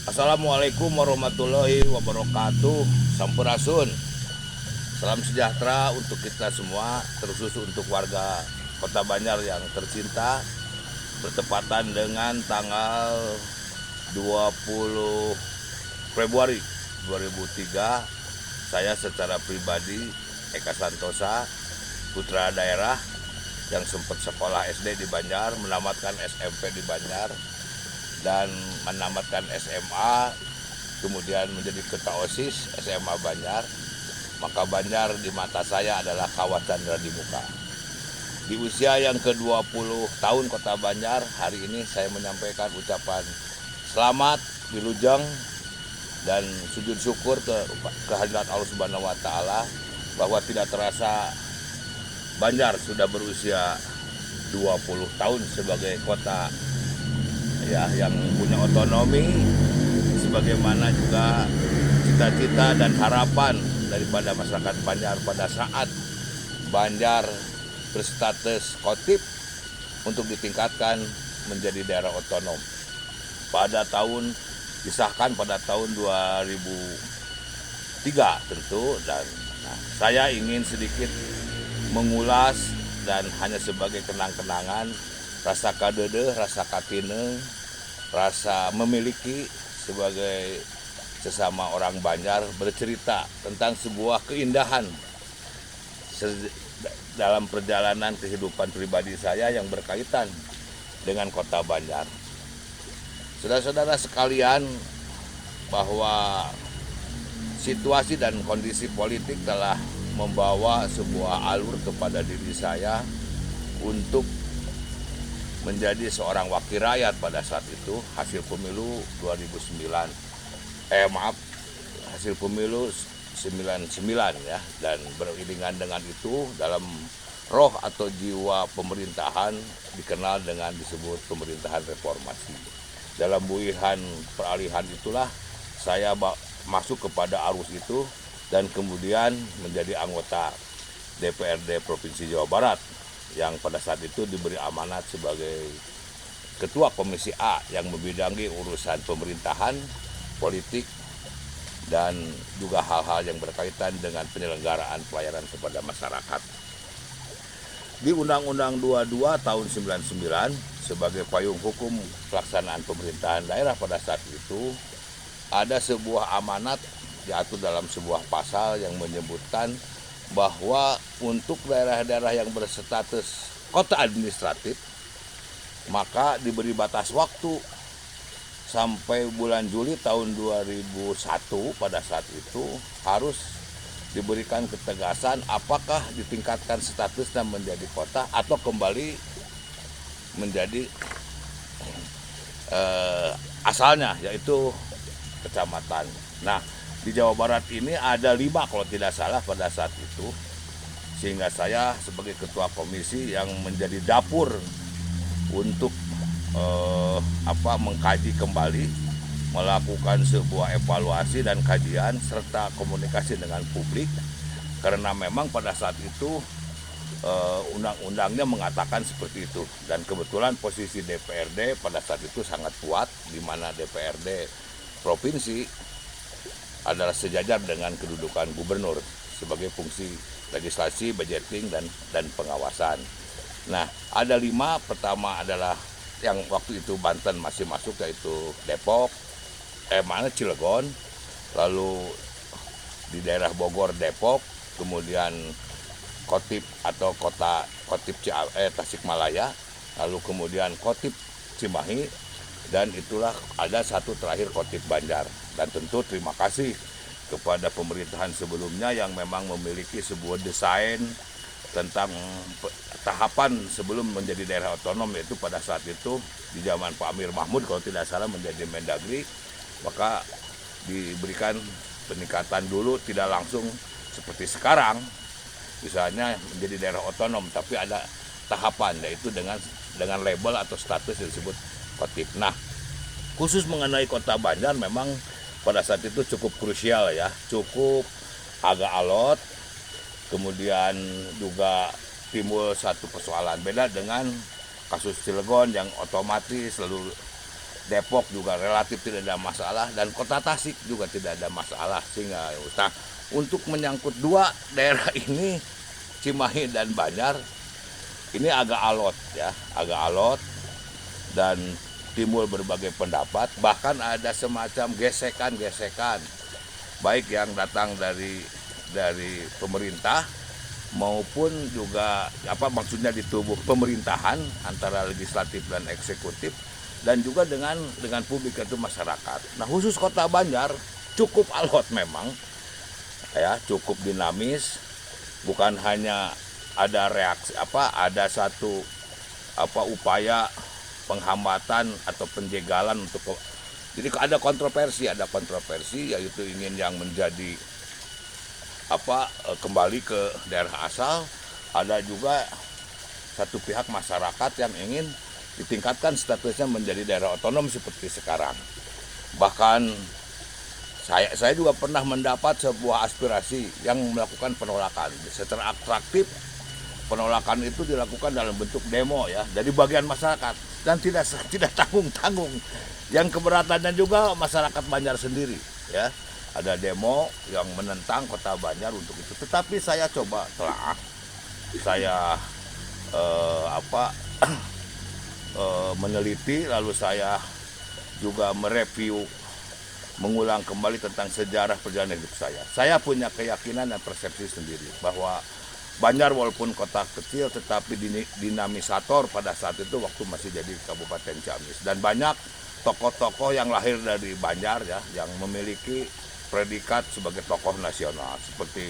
Assalamualaikum warahmatullahi wabarakatuh. Sampurasun. Salam sejahtera untuk kita semua, terkhusus untuk warga Kota Banjar yang tercinta. Bertepatan dengan tanggal 20 Februari 2003, saya secara pribadi, Eka Santosa, putra daerah yang sempat sekolah SD di Banjar, menamatkan SMP di Banjar, dan menamatkan SMA, kemudian menjadi ketua OSIS SMA Banjar. Maka Banjar di mata saya adalah kawah Chandra di muka. Di usia yang ke-20 tahun Kota Banjar, hari ini saya menyampaikan ucapan selamat, wilujeng, dan sujud syukur kehadirat Allah Subhanahu wa Ta'ala bahwa tidak terasa Banjar sudah berusia 20 tahun sebagai kota yang punya otonomi, sebagaimana juga cita-cita dan harapan daripada masyarakat Banjar pada saat Banjar berstatus Kotip untuk ditingkatkan menjadi daerah otonom disahkan pada tahun 2003 tentu. Dan saya ingin sedikit mengulas dan hanya sebagai kenang-kenangan rasa kadede, rasa katineng, rasa memiliki sebagai sesama orang Banjar, bercerita tentang sebuah keindahan dalam perjalanan kehidupan pribadi saya yang berkaitan dengan Kota Banjar. Saudara-saudara sekalian, bahwa situasi dan kondisi politik telah membawa sebuah alur kepada diri saya untuk menjadi seorang wakil rakyat pada saat itu, hasil pemilu 2009. Hasil pemilu 99 ya, dan beriringan dengan itu dalam roh atau jiwa pemerintahan dikenal dengan disebut pemerintahan reformasi. Dalam buihan peralihan itulah saya masuk kepada arus itu dan kemudian menjadi anggota DPRD Provinsi Jawa Barat yang pada saat itu diberi amanat sebagai Ketua Komisi A yang membidangi urusan pemerintahan, politik, dan juga hal-hal yang berkaitan dengan penyelenggaraan pelayanan kepada masyarakat. Di Undang-Undang 22 tahun 99 sebagai payung hukum pelaksanaan pemerintahan daerah pada saat itu, ada sebuah amanat diatur dalam sebuah pasal yang menyebutkan bahwa untuk daerah-daerah yang berstatus kota administratif maka diberi batas waktu sampai bulan Juli tahun 2001 pada saat itu harus diberikan ketegasan apakah ditingkatkan statusnya menjadi kota atau kembali menjadi asalnya yaitu kecamatan. Nah, di Jawa Barat ini ada 5 kalau tidak salah pada saat itu, sehingga saya sebagai ketua komisi yang menjadi dapur untuk mengkaji kembali, melakukan sebuah evaluasi dan kajian serta komunikasi dengan publik, karena memang pada saat itu undang-undangnya mengatakan seperti itu, dan kebetulan posisi DPRD pada saat itu sangat kuat, di mana DPRD provinsi adalah sejajar dengan kedudukan gubernur sebagai fungsi legislasi, budgeting, dan pengawasan. Nah, ada 5. Pertama adalah yang waktu itu Banten masih masuk, yaitu Depok, Cilegon, lalu di daerah Bogor Depok, kemudian Kotip atau kota Kotip Tasikmalaya, lalu kemudian Kotip Cimahi, dan itulah ada satu terakhir Kotip Banjar. Dan tentu terima kasih kepada pemerintahan sebelumnya yang memang memiliki sebuah desain tentang tahapan sebelum menjadi daerah otonom, yaitu pada saat itu di zaman Pak Amir Mahmud kalau tidak salah menjadi Mendagri, maka diberikan peningkatan dulu, tidak langsung seperti sekarang misalnya menjadi daerah otonom, tapi ada tahapan, yaitu dengan label atau status yang disebut Kotip. Nah, khusus mengenai Kota Banjar memang pada saat itu cukup krusial ya, cukup agak alot, kemudian juga timbul satu persoalan beda dengan kasus Cilegon yang otomatis lalu Depok juga relatif tidak ada masalah, dan Kota Tasik juga tidak ada masalah. Sehingga untuk menyangkut dua daerah ini, Cimahi dan Banjar, ini agak alot ya, agak alot, dan timbul berbagai pendapat, bahkan ada semacam gesekan-gesekan, baik yang datang dari pemerintah maupun juga maksudnya di tubuh pemerintahan antara legislatif dan eksekutif, dan juga dengan publik itu masyarakat. Nah, khusus Kota Banjar cukup alot memang ya, cukup dinamis, bukan hanya ada reaksi ada satu upaya penghambatan atau penjegalan untuk, jadi ada kontroversi yaitu ingin yang menjadi kembali ke daerah asal. Ada juga satu pihak masyarakat yang ingin ditingkatkan statusnya menjadi daerah otonom seperti sekarang. Bahkan saya juga pernah mendapat sebuah aspirasi yang melakukan penolakan secara atraktif. Penolakan itu dilakukan dalam bentuk demo ya dari bagian masyarakat, dan tidak tanggung-tanggung. Yang keberatannya juga masyarakat Banjar sendiri ya. Ada demo yang menentang Kota Banjar untuk itu. Tetapi saya coba telah saya meneliti, lalu saya juga mereview, mengulang kembali tentang sejarah perjalanan hidup saya. Saya punya keyakinan dan persepsi sendiri bahwa Banjar walaupun kota kecil tetapi dinamisator pada saat itu waktu masih jadi Kabupaten Ciamis, dan banyak tokoh-tokoh yang lahir dari Banjar ya yang memiliki predikat sebagai tokoh nasional seperti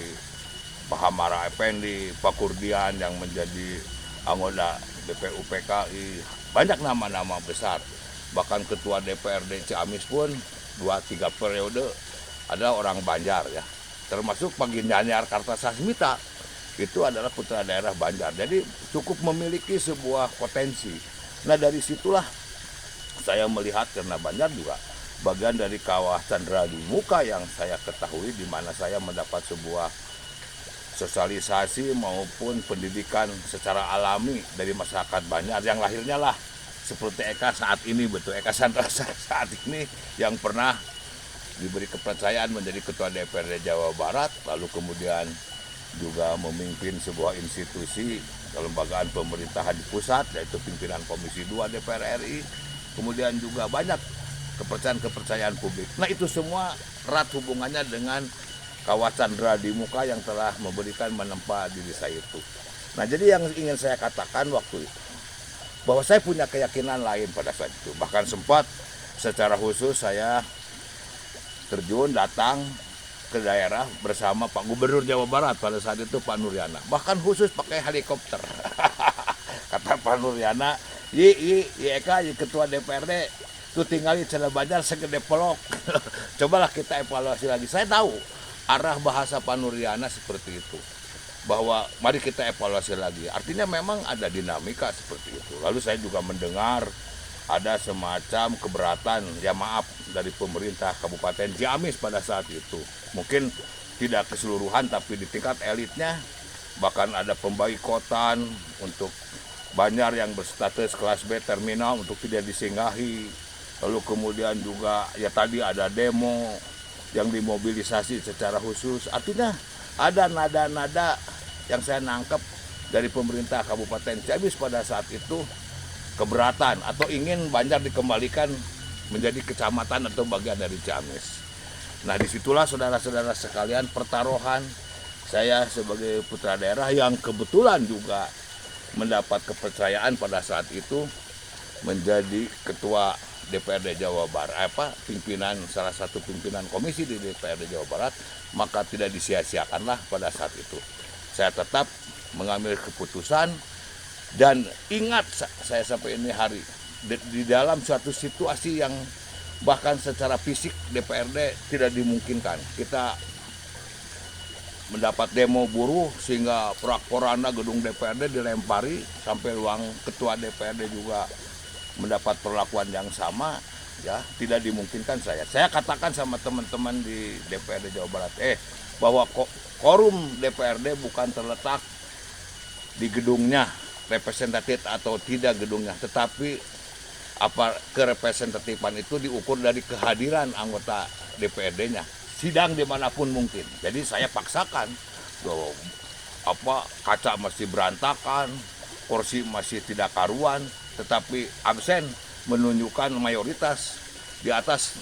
Pak Hamara Effendi, Pak Kurdian yang menjadi anggota BPUPKI, banyak nama-nama besar. Bahkan ketua DPRD Ciamis pun 2-3 periode adalah orang Banjar ya. Termasuk Pak Ginanyar Kartasasmita itu adalah putra daerah Banjar. Jadi cukup memiliki sebuah potensi. Nah, dari situlah saya melihat, karena Banjar juga bagian dari kawah Candra di Muka yang saya ketahui, di mana saya mendapat sebuah sosialisasi maupun pendidikan secara alami dari masyarakat Banjar yang lahirnya lah seperti Eka saat ini, betul Eka Sandra saat ini yang pernah diberi kepercayaan menjadi ketua DPRD Jawa Barat, lalu kemudian juga memimpin sebuah institusi kelembagaan pemerintahan di pusat, yaitu pimpinan Komisi 2 DPR RI, kemudian juga banyak kepercayaan publik. Nah, itu semua erat hubungannya dengan kawasan Candra di Muka yang telah memberikan menempa diri saya itu. Nah, jadi yang ingin saya katakan waktu itu, bahwa saya punya keyakinan lain pada saat itu. Bahkan sempat secara khusus saya terjun datang ke daerah bersama Pak Gubernur Jawa Barat pada saat itu, Pak Nuryana. Bahkan khusus pakai helikopter. Kata Pak Nuryana, Eka, ketua DPRD, tuh tinggal di Canda Banjar segede pelok. Cobalah kita evaluasi lagi. Saya tahu arah bahasa Pak Nuryana seperti itu. Bahwa mari kita evaluasi lagi. Artinya memang ada dinamika seperti itu. Lalu saya juga mendengar ada semacam keberatan, ya maaf, dari pemerintah Kabupaten Ciamis pada saat itu. Mungkin tidak keseluruhan, tapi di tingkat elitnya bahkan ada pemboikotan untuk Banjar yang berstatus kelas B terminal untuk tidak disinggahi. Lalu kemudian juga ya tadi ada demo yang dimobilisasi secara khusus. Artinya ada nada-nada yang saya nangkep dari pemerintah Kabupaten Ciamis pada saat itu, keberatan atau ingin Banjar dikembalikan menjadi kecamatan atau bagian dari Ciamis. Nah, disitulah saudara-saudara sekalian pertaruhan saya sebagai putra daerah yang kebetulan juga mendapat kepercayaan pada saat itu menjadi ketua DPRD Jawa Barat, salah satu pimpinan komisi di DPRD Jawa Barat, maka tidak disia-siakanlah pada saat itu. Saya tetap mengambil keputusan. Dan ingat saya sampai ini hari, di dalam suatu situasi yang bahkan secara fisik DPRD tidak dimungkinkan. Kita mendapat demo buruh sehingga porak-poranda gedung DPRD dilempari, sampai ruang ketua DPRD juga mendapat perlakuan yang sama, ya tidak dimungkinkan saya. Saya katakan sama teman-teman di DPRD Jawa Barat, bahwa korum DPRD bukan terletak di gedungnya, representatif atau tidak gedungnya, tetapi kerepresentatifan itu diukur dari kehadiran anggota DPRD-nya, sidang dimanapun mungkin. Jadi saya paksakan, loh, kaca masih berantakan, kursi masih tidak karuan, tetapi absen menunjukkan mayoritas di atas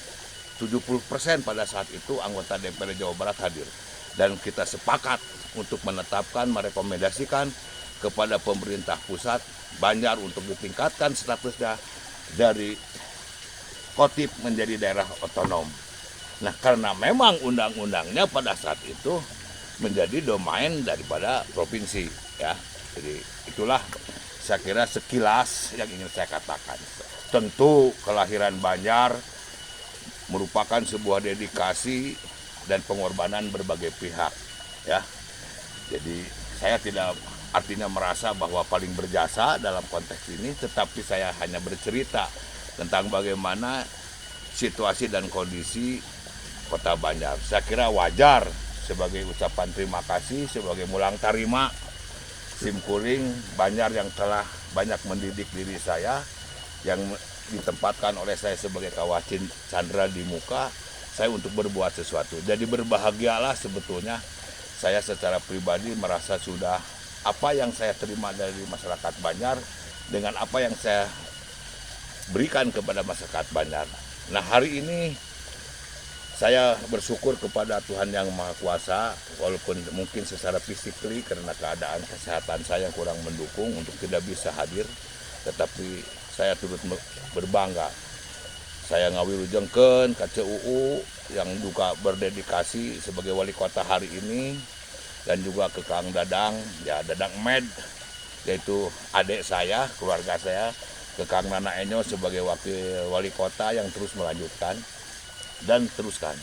70% pada saat itu anggota DPRD Jawa Barat hadir. Dan kita sepakat untuk menetapkan, merekomendasikan kepada pemerintah pusat Banjar untuk ditingkatkan statusnya dari Kotip menjadi daerah otonom. Nah, karena memang undang-undangnya pada saat itu menjadi domain daripada provinsi, ya. Jadi itulah saya kira sekilas yang ingin saya katakan. Tentu kelahiran Banjar merupakan sebuah dedikasi dan pengorbanan berbagai pihak, ya. Jadi saya tidak artinya merasa bahwa paling berjasa dalam konteks ini, tetapi saya hanya bercerita tentang bagaimana situasi dan kondisi Kota Banjar. Saya kira wajar sebagai ucapan terima kasih, sebagai mulang tarima simkuring Banjar yang telah banyak mendidik diri saya, yang ditempatkan oleh saya sebagai Kawacin Chandra di muka saya untuk berbuat sesuatu. Jadi berbahagialah sebetulnya saya secara pribadi merasa sudah apa yang saya terima dari masyarakat Banjar dengan apa yang saya berikan kepada masyarakat Banjar. Nah, hari ini saya bersyukur kepada Tuhan Yang Maha Kuasa, walaupun mungkin secara fisikly karena keadaan kesehatan saya yang kurang mendukung untuk tidak bisa hadir, tetapi saya turut berbangga. Saya ngawilujengkeun ka CUU yang juga berdedikasi sebagai wali kota hari ini, dan juga ke Kang Dadang, ya Dadang Med, yaitu adik saya, keluarga saya, ke Kang Nana Enyo sebagai wakil wali kota yang terus melanjutkan dan teruskan.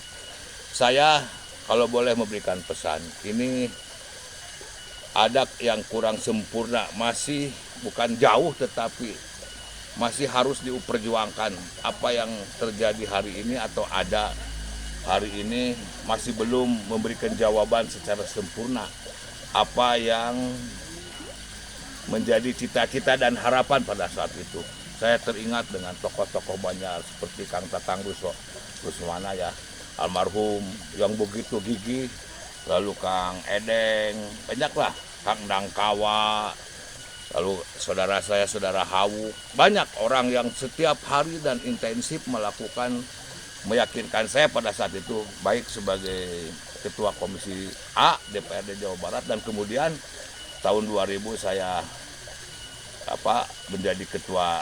Saya kalau boleh memberikan pesan, ini ada yang kurang sempurna, masih bukan jauh tetapi masih harus diperjuangkan. Apa yang terjadi hari ini atau ada hari ini masih belum memberikan jawaban secara sempurna apa yang menjadi cita-cita dan harapan pada saat itu. Saya teringat dengan tokoh-tokoh Banjar seperti Kang Tatang Rusmana, ya, almarhum yang begitu gigih, lalu Kang Edeng, banyaklah, Kang Dangkawa, lalu saudara saya, saudara Hawu, banyak orang yang setiap hari dan intensif melakukan, meyakinkan saya pada saat itu, baik sebagai Ketua Komisi A DPRD Jawa Barat, dan kemudian tahun 2000 saya menjadi Ketua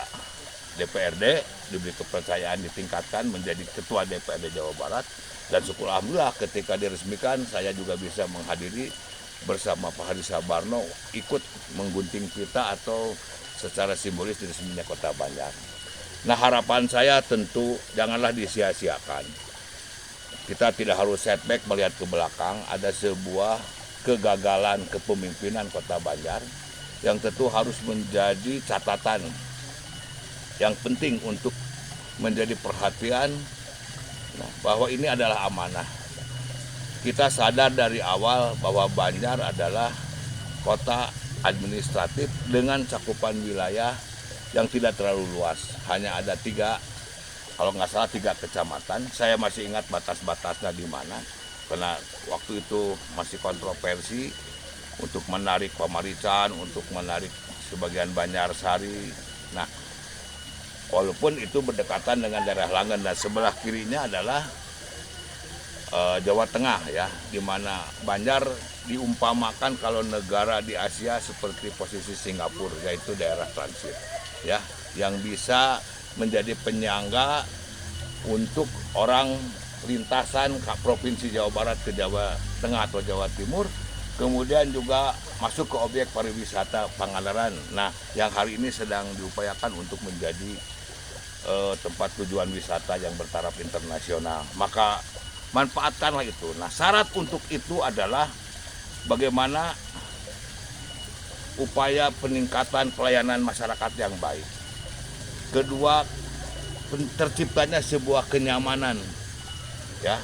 DPRD, diberi kepercayaan ditingkatkan menjadi Ketua DPRD Jawa Barat, dan syukur alhamdulillah ketika diresmikan saya juga bisa menghadiri bersama Pak Hadi Sabarno ikut menggunting pita atau secara simbolis diresminya Kota Banjar. Nah, harapan saya tentu janganlah disia-siakan. Kita tidak harus setback melihat ke belakang, ada sebuah kegagalan kepemimpinan Kota Banjar yang tentu harus menjadi catatan yang penting untuk menjadi perhatian, bahwa ini adalah amanah. Kita sadar dari awal bahwa Banjar adalah kota administratif dengan cakupan wilayah yang tidak terlalu luas. Hanya ada 3, kalau nggak salah 3 kecamatan. Saya masih ingat batas-batasnya di mana, karena waktu itu masih kontroversi untuk menarik Pamarican, untuk menarik sebagian Banjarsari. Nah, walaupun itu berdekatan dengan daerah Langen, dan sebelah kirinya adalah Jawa Tengah, ya, di mana Banjar diumpamakan kalau negara di Asia seperti posisi Singapura, yaitu daerah transit, ya, yang bisa menjadi penyangga untuk orang lintasan ke Provinsi Jawa Barat ke Jawa Tengah atau Jawa Timur, kemudian juga masuk ke objek pariwisata Pangandaran. Nah, yang hari ini sedang diupayakan untuk menjadi tempat tujuan wisata yang bertaraf internasional. Maka manfaatkanlah itu. Nah, syarat untuk itu adalah bagaimana upaya peningkatan pelayanan masyarakat yang baik. Kedua, terciptanya sebuah kenyamanan, ya,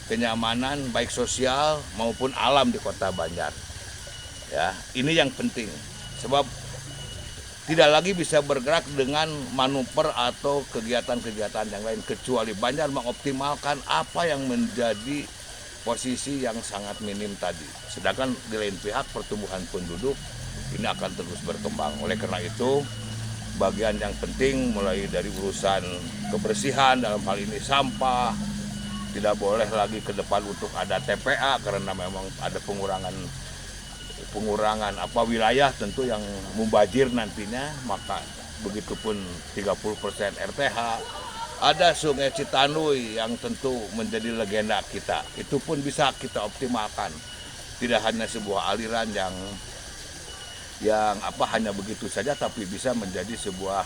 kenyamanan baik sosial maupun alam di Kota Banjar. Ya, ini yang penting. Sebab tidak lagi bisa bergerak dengan manuver atau kegiatan-kegiatan yang lain, kecuali Banjar mengoptimalkan apa yang menjadi posisi yang sangat minim tadi. Sedangkan di lain pihak pertumbuhan penduduk ini akan terus berkembang. Oleh karena itu, bagian yang penting mulai dari urusan kebersihan, dalam hal ini sampah, tidak boleh lagi ke depan untuk ada TPA karena memang ada pengurangan wilayah tentu yang mubazir nantinya, maka begitupun 30% RTH. Ada Sungai Citanui yang tentu menjadi legenda kita, itu pun bisa kita optimalkan, tidak hanya sebuah aliran yang hanya begitu saja, tapi bisa menjadi sebuah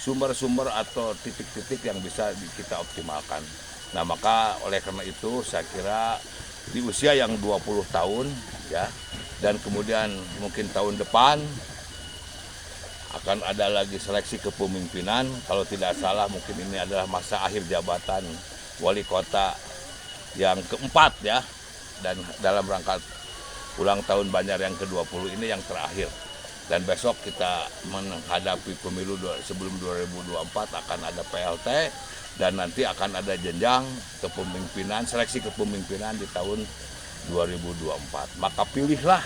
sumber-sumber atau titik-titik yang bisa kita optimalkan. Nah, maka oleh karena itu saya kira di usia yang 20 tahun ya, dan kemudian mungkin tahun depan akan ada lagi seleksi kepemimpinan. Kalau tidak salah mungkin ini adalah masa akhir jabatan wali kota yang keempat ya, dan dalam rangka ulang tahun Banjar yang ke-20 ini yang terakhir. Dan besok kita menghadapi pemilu sebelum 2024 akan ada PLT, dan nanti akan ada jenjang kepemimpinan, seleksi kepemimpinan di tahun 2024. Maka pilihlah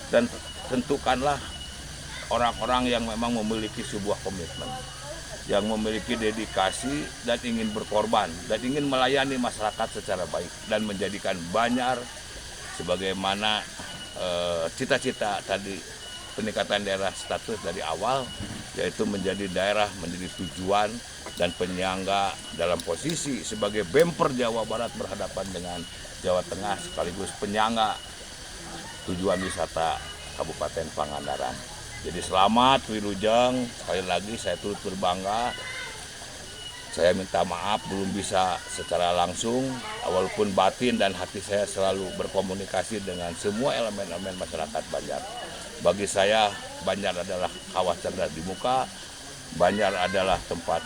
dan tentukanlah orang-orang yang memang memiliki sebuah komitmen, yang memiliki dedikasi dan ingin berkorban dan ingin melayani masyarakat secara baik dan menjadikan Banjar sebagaimana cita-cita tadi peningkatan daerah status dari awal, yaitu menjadi daerah, menjadi tujuan dan penyangga dalam posisi sebagai bemper Jawa Barat berhadapan dengan Jawa Tengah, sekaligus penyangga tujuan wisata Kabupaten Pangandaran. Jadi selamat Wilujeng, sekali lagi saya turut berbangga. Saya minta maaf belum bisa secara langsung, walaupun batin dan hati saya selalu berkomunikasi dengan semua elemen-elemen masyarakat Banjar. Bagi saya, Banjar adalah kawah cerdas di muka, Banjar adalah tempat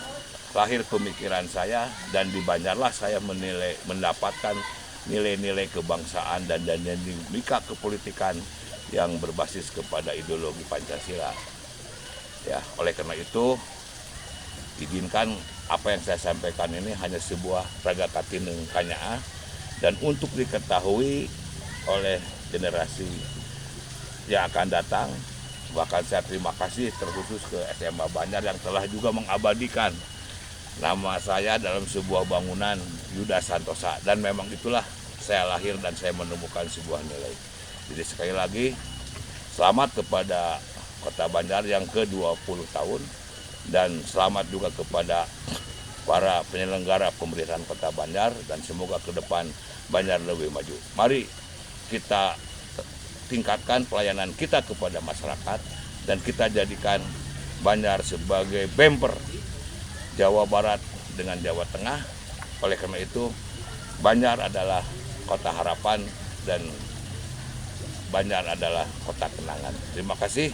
lahir pemikiran saya, dan di Banjarlah saya mendapatkan nilai-nilai kebangsaan dan dinamika kepolitikan yang berbasis kepada ideologi Pancasila. Ya, oleh karena itu, izinkan apa yang saya sampaikan ini hanya sebuah raga katineng kanyaa, dan untuk diketahui oleh generasi yang akan datang. Bahkan saya terima kasih terkhusus ke SMA Banjar yang telah juga mengabadikan nama saya dalam sebuah bangunan Yuda Santosa, dan memang itulah saya lahir dan saya menemukan sebuah nilai. Jadi sekali lagi selamat kepada Kota Banjar yang ke-20 tahun, dan selamat juga kepada para penyelenggara pemerintahan Kota Banjar, dan semoga ke depan Banjar lebih maju. Mari kita tingkatkan pelayanan kita kepada masyarakat dan kita jadikan Banjar sebagai bemper Jawa Barat dengan Jawa Tengah. Oleh karena itu, Banjar adalah kota harapan dan Banjar adalah kota kenangan. Terima kasih.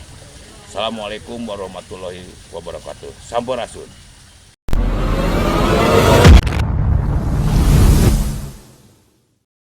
Assalamualaikum warahmatullahi wabarakatuh. Sampurasun.